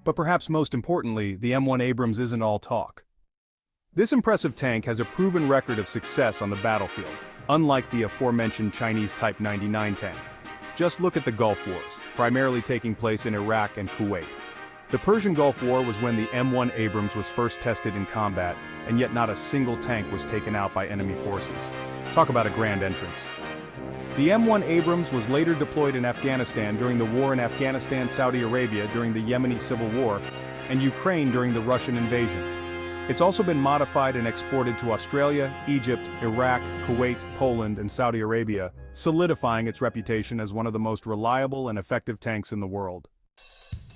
But perhaps most importantly, the M1 Abrams isn't all talk. This impressive tank has a proven record of success on the battlefield, unlike the aforementioned Chinese Type 99 tank. Just look at the Gulf Wars, primarily taking place in Iraq and Kuwait. The Persian Gulf War was when the M1 Abrams was first tested in combat, and yet not a single tank was taken out by enemy forces. Talk about a grand entrance. The M1 Abrams was later deployed in Afghanistan during the war in Afghanistan, Saudi Arabia during the Yemeni Civil War, and Ukraine during the Russian invasion. It's also been modified and exported to Australia, Egypt, Iraq, Kuwait, Poland, and Saudi Arabia, solidifying its reputation as one of the most reliable and effective tanks in the world.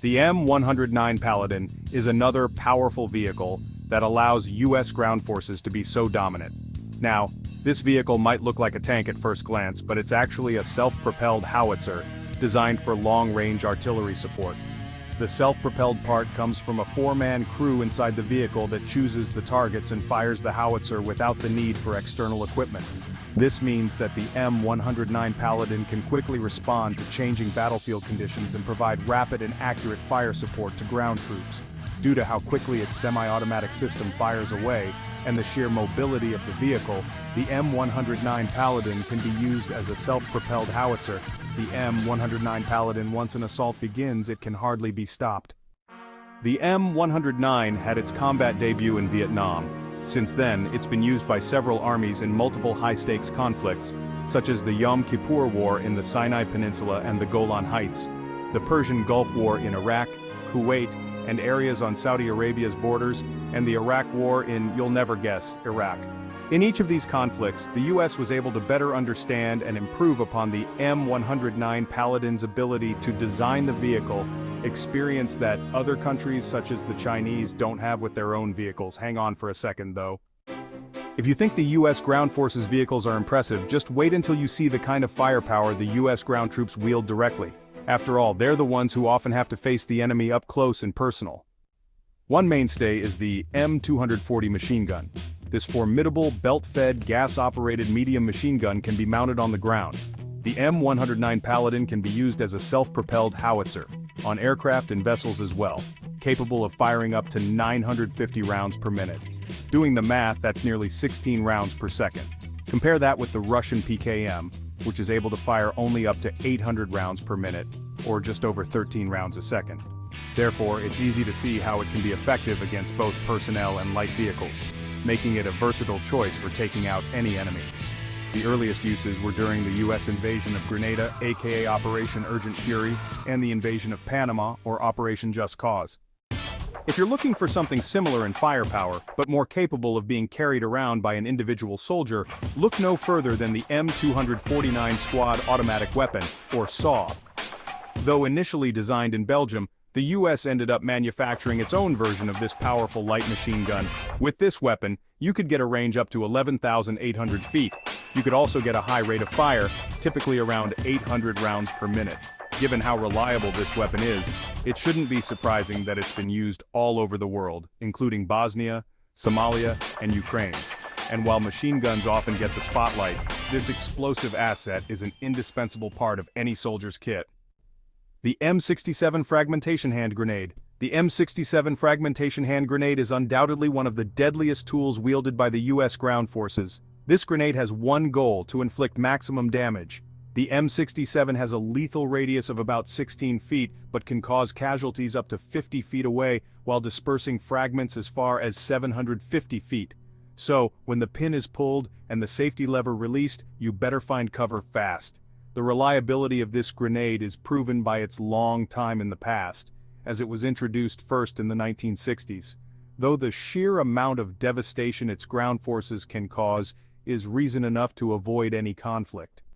The M109 Paladin is another powerful vehicle that allows U.S. ground forces to be so dominant. Now, this vehicle might look like a tank at first glance, but it's actually a self-propelled howitzer designed for long-range artillery support. The self-propelled part comes from a four-man crew inside the vehicle that chooses the targets and fires the howitzer without the need for external equipment. This means that the M109 Paladin can quickly respond to changing battlefield conditions and provide rapid and accurate fire support to ground troops. Due to how quickly its semi-automatic system fires away, and the sheer mobility of the vehicle, the M109 Paladin can be used as a self-propelled howitzer. The M109 Paladin, once an assault begins, it can hardly be stopped. The M109 had its combat debut in Vietnam. Since then, it's been used by several armies in multiple high-stakes conflicts, such as the Yom Kippur War in the Sinai Peninsula and the Golan Heights, the Persian Gulf War in Iraq, Kuwait, and areas on Saudi Arabia's borders, and the Iraq War in, you'll never guess, Iraq. In each of these conflicts, the U.S. was able to better understand and improve upon the M109 Paladin's ability to design the vehicle, experience that other countries such as the Chinese don't have with their own vehicles. Hang on for a second though. If you think the U.S. ground forces vehicles are impressive, just wait until you see the kind of firepower the U.S. ground troops wield directly. After all, they're the ones who often have to face the enemy up close and personal. One mainstay is the M240 machine gun. This formidable, belt-fed, gas-operated medium machine gun can be mounted on the ground. The M109 Paladin can be used as a self-propelled howitzer, on aircraft and vessels as well, capable of firing up to 950 rounds per minute. Doing the math, that's nearly 16 rounds per second. Compare that with the Russian PKM, which is able to fire only up to 800 rounds per minute, or just over 13 rounds a second. Therefore, it's easy to see how it can be effective against both personnel and light vehicles, making it a versatile choice for taking out any enemy. The earliest uses were during the U.S. invasion of Grenada, aka Operation Urgent Fury, and the invasion of Panama, or Operation Just Cause. If you're looking for something similar in firepower, but more capable of being carried around by an individual soldier, look no further than the M249 Squad Automatic Weapon, or SAW. Though initially designed in Belgium, the US ended up manufacturing its own version of this powerful light machine gun. With this weapon, you could get a range up to 11,800 feet. You could also get a high rate of fire, typically around 800 rounds per minute. Given how reliable this weapon is, it shouldn't be surprising that it's been used all over the world, including Bosnia, Somalia, and Ukraine. And while machine guns often get the spotlight, this explosive asset is an indispensable part of any soldier's kit. The M67 Fragmentation Hand Grenade. The M67 Fragmentation Hand Grenade is undoubtedly one of the deadliest tools wielded by the U.S. ground forces. This grenade has one goal: to inflict maximum damage. The M67 has a lethal radius of about 16 feet, but can cause casualties up to 50 feet away while dispersing fragments as far as 750 feet. So, when the pin is pulled and the safety lever released, you better find cover fast. The reliability of this grenade is proven by its long time in the past, as it was introduced first in the 1960s. Though the sheer amount of devastation its ground forces can cause is reason enough to avoid any conflict.